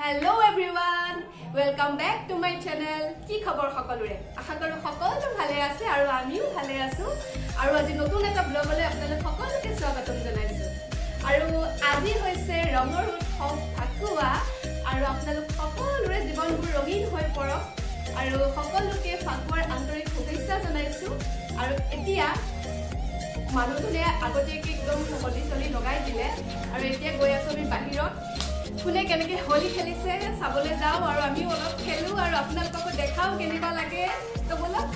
Hello everyone, welcome back to my channel. কি খবৰ সকলোৰে? আশা কৰো সকলো ভালে আছে আৰু আমিও ভালে আছো আৰু আজি নতুন এটা ব্লগলৈ আপোনালোক সকলোকে স্বাগতম জনাইছো। আৰু আজি হৈছে ৰঙৰ উৎসৱ ফাকুৱা আৰু আপোনালোক সকলোৰে জীৱনবোৰ ৰঙীন হৈ পৰক আৰু সকলোকে ফাকুৱাৰ আন্তৰিক শুভেচ্ছা জনাইছো। আৰু এতিয়া মানুহজনে আগতীয়াকৈ একদম হলি চলি লগাই দিলে আৰু এতিয়া গৈ আছো আমি বাহিৰত কোনে কেনেকৈ হলি খেলিছে চাবলৈ যাওঁ আৰু আমিও অলপ খেলোঁ আৰু আপোনালোককো দেখাওঁ কেনেকুৱা লাগে। তো বলক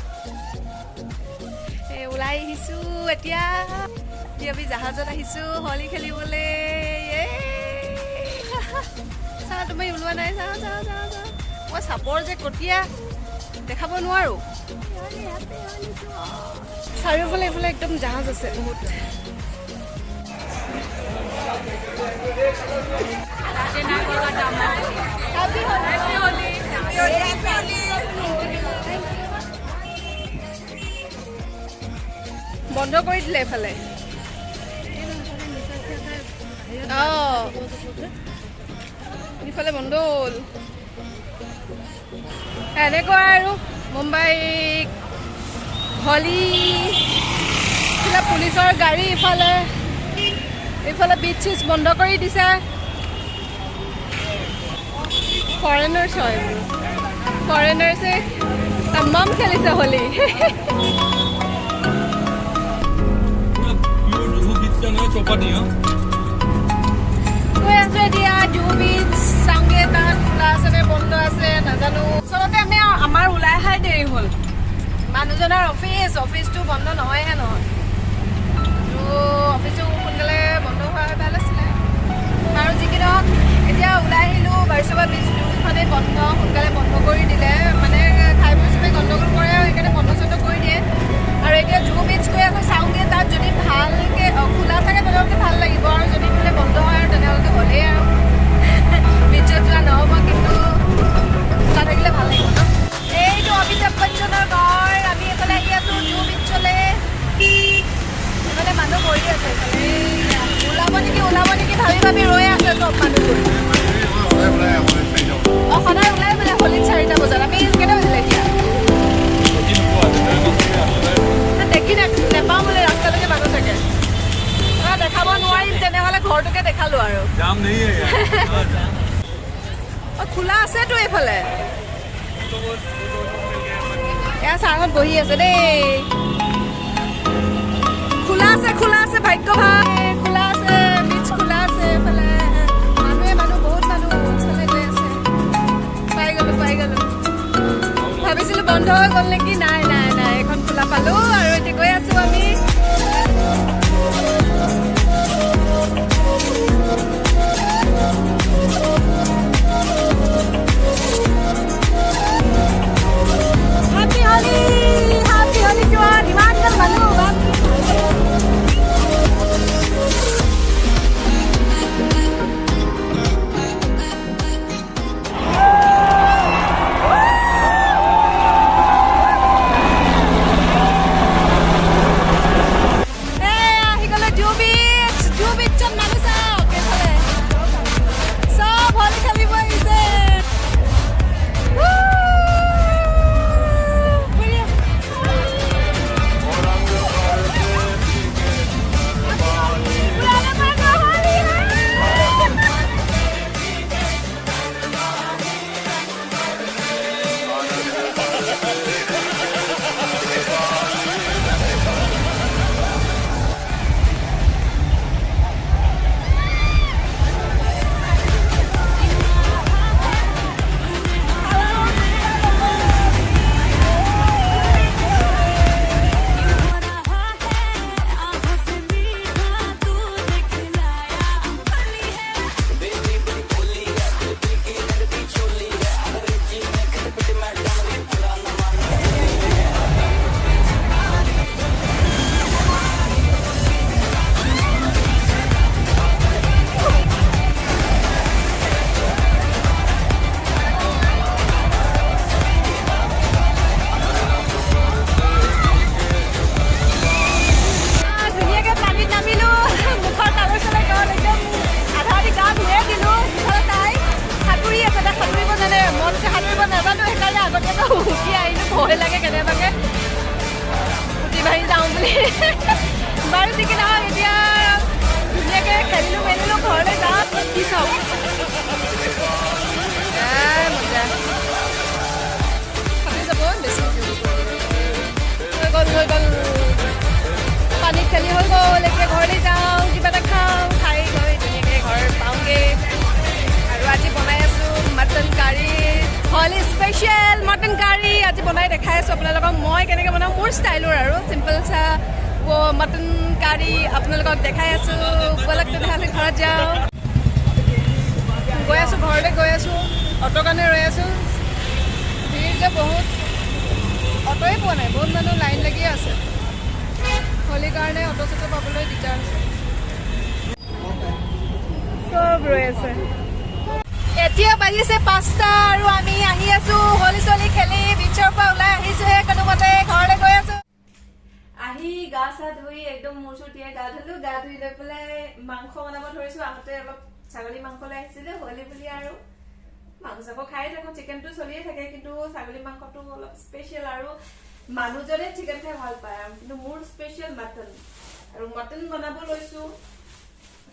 ওলাই আহিছোঁ এতিয়া আমি জাহাজত আহিছোঁ হলি খেলিবলৈ। চা তুমি ওলোৱা নাই, যাওঁ যাওঁ যাওঁ যাওঁ মই চাপৰ যে কটীয়া দেখাব নোৱাৰোঁ। চাৰিওফালে এইফালে একদম জাহাজ আছে বহুত। বন্ধ কৰি দিলে এইফালে। ইফালে বন্ধ হ'ল। এনেকুৱা আৰু মুম্বাই হলি পুলিচৰ গাড়ী ইফালে বিচ চিচ বন্ধ কৰি দিছে। ফৰেনাৰ্ছ হয়, ফৰেনাৰ্ছে তামাম খেলিছে হলি। গৈ আছো এতিয়া জুহু বিচ চাওঁগে, তাত খোলা আছে নে বন্ধ আছে নাজানো। আচলতে আমি আমাৰ ওলাই অহাই দেৰি হ'ল। মানুহজনৰ অফিচটো বন্ধ নহয়হে নহয়, অফিচটো সোনকালে বন্ধ হোৱা ভাল আছিলে। আৰু যিকেইটাত এতিয়া ওলাই আহিলোঁ বাৰিচবা বিচ দুখনেই বন্ধ, সোনকালে বন্ধ কৰি দিলে। মানে খাই বৈ চবেই গণ্ডগোল কৰে আৰু সেইকাৰণে বন্ধ চন্ধ কৰি দিয়ে। আৰু এতিয়া জুহু বিচ গৈ আকৌ চাওঁগে, তাত যদি ভালকৈ খোলা থাকে তেনেহ'লে ভাল লাগিব আৰু যদি বোলে বন্ধ হয় আৰু তেনেহ'লে হ'লেই আৰু বিচত যোৱা নহ'ব, কিন্তু খোলা থাকিলে ভাল লাগিব ন। এইটো অমিতাভ বচ্চনৰ ঘৰ। আমি এইফালে আহি আছোঁ জুহু বিচলৈ। এইফালে মানুহ বহি আছে, এইফালে ওলাব নেকি ভাবি ৰৈ আছে চব মানুহবোৰ। সদায় ওলাই মানে হলিত 4টা বজাত। আমি কেইটা বাজিলে এতিয়া দেখি নেপাওঁ বোলে, ৰাস্তালৈকে মানুহ থাকে। দেখাব নোৱাৰিম, তেনেহ'লে ঘৰটোকে দেখালোঁ আৰু। খোলা আছেতো এইফালে। এয়া চাঙত বহি আছে দেই। খোলা আছে ভাগ্য ভাল, খোলা আছে বিচ, খোলা আছে এইফালে। মানুহ বহুত মানুহ এইফালে গৈ আছে। পাই গ'লো ভাবিছিলোঁ বন্ধ হৈ গ'ল নেকি। নাই এখন খোলা পালোঁ আৰু এতিয়া গৈ আছোঁ আমি। ভয় লাগে কেনেবাকে উঠি বাঢ়ি যাওঁ বুলি বাৰু ঠিকে নহয় এতিয়া ধুনীয়াকৈ খেলিলোঁ মেলিলোঁ ঘৰলৈ যাওঁ কি চাওঁ মজা খালি যাব বেছি হৈ গ'ল পানীত খেলি হৈ গ'ল এতিয়া ঘৰলৈ যাওঁ কিবা এটা খাওঁ খাই গৈ ধুনীয়াকৈ ঘৰ পাওঁগৈ আৰু আজি বনাই আছোঁ মটন কাৰী হলি স্পেচিয়েল মটন কাৰী আজি বনাই দেখাই আছোঁ আপোনালোকক মই কেনেকৈ বনাওঁ মোৰ ষ্টাইলৰ আৰু চিম্পল চাহ মটন কাৰী আপোনালোকক দেখাই আছোঁ ব'লক তেনেহ'লে ঘৰত যাওঁ গৈ আছোঁ ঘৰলৈ গৈ আছোঁ অটো কাৰণে ৰৈ আছোঁ ভিৰ যে বহুত অটোৱে পোৱা নাই বহুত মানুহ লাইন লাগি আছে হলিৰ কাৰণে অটো চটো পাবলৈ দিগদাৰ হৈছে চব ৰৈ আছে এতিয়া বাজিছে 5টা আৰু আমি আহি আছোঁ হলি চলি খেলি বিচৰ পৰা ওলাই আহিছোঁহে কোনোমতে ঘৰলৈ গৈ আছোঁ আহি গা চা ধুই একদম মূৰ চুৰ তিয়াই গা ধুলোঁ গা ধুই লৈ পেলাই মাংস বনাব ধৰিছোঁ আগতে অলপ ছাগলী মাংস লৈ আহিছিলোঁ হলি বুলি আৰু মাংস চাংস খাই থাকোঁ চিকেনটো চলিয়ে থাকে কিন্তু ছাগলী মাংসটো অলপ স্পেচিয়েল আৰু মানুহজনে চিকেন খাই ভাল পায় আৰু কিন্তু মোৰ স্পেচিয়েল মটন আৰু মটন বনাব লৈছোঁ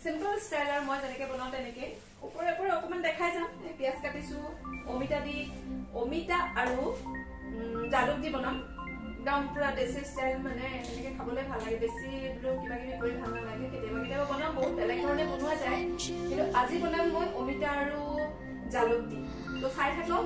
চিম্পল ষ্টাইল আৰু মই যেনেকৈ বনাওঁ তেনেকৈ ওপৰে ওপৰে অকণমান দেখাই যাম পিঁয়াজ কাটিছোঁ অমিতা আৰু জালুক দি বনাম একদম পুৰা দেশী ষ্টাইল মানে এনেকৈ খাবলৈ ভাল লাগে বেছি বোলো কিবা কিবি কৰি ভাল নালাগে কেতিয়াবা বনাওঁ বহুত বেলেগ ধৰণে বনোৱা যায় কিন্তু আজি বনাম মই অমিতা আৰু জালুক দি তো চাই থাকক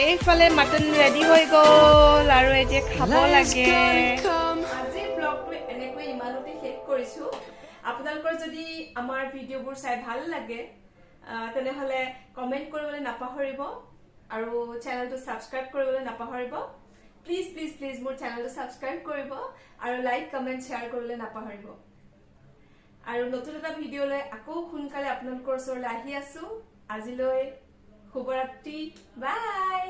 এইফালে মটন ৰেডি হৈ গ'ল আৰু এতিয়া খাব লাগে আজি ব্লগটো এনেকৈ ইমানতে শেষ কৰিছোঁ আপোনালোকৰ যদি আমাৰ ভিডিঅ'বোৰ চাই ভাল লাগে তেনেহ'লে কমেণ্ট কৰিবলৈ নাপাহৰিব আৰু চেনেলটো ছাবস্ক্ৰাইব কৰিবলৈ নাপাহৰিব প্লিজ প্লিজ প্লিজ মোৰ চেনেলটো ছাবস্ক্ৰাইব কৰিব আৰু লাইক কমেণ্ট শ্বেয়াৰ কৰিবলৈ নাপাহৰিব আৰু নতুন এটা ভিডিঅ'লৈ আকৌ সোনকালে আপোনালোকৰ ওচৰলৈ আহি আছোঁ আজিলৈ শুভৰাত্ৰি বাই